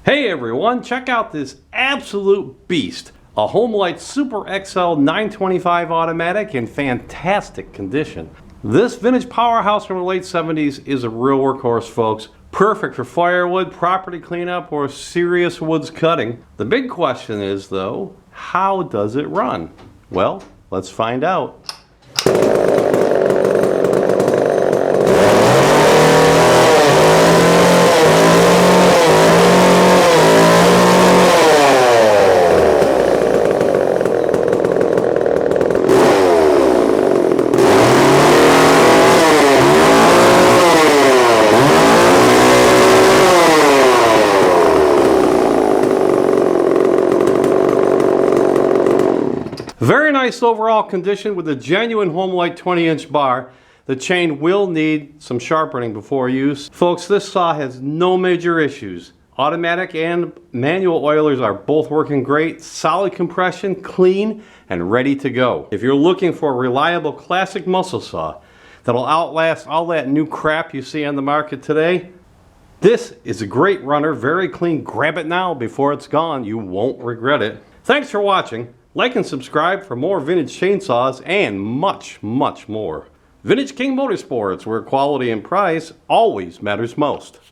Hey everyone, check out this absolute beast. A Homelite Super XL-925 automatic in fantastic condition. This vintage powerhouse from the late 70s is a real workhorse, folks. Perfect for firewood, property cleanup, or serious woods cutting. The big question is though, how does it run? Well, let's find out. Very nice overall condition with a genuine Homelite 20-inch bar. The chain will need some sharpening before use. Folks, this saw has no major issues. Automatic and manual oilers are both working great. Solid compression, clean, and ready to go. If you're looking for a reliable classic muscle saw that'll outlast all that new crap you see on the market today, this is a great runner, very clean. Grab it now before it's gone. You won't regret it. Thanks for watching. Like and subscribe for more vintage chainsaws and much, much more. Vintage King Motorsports, where quality and price always matters most.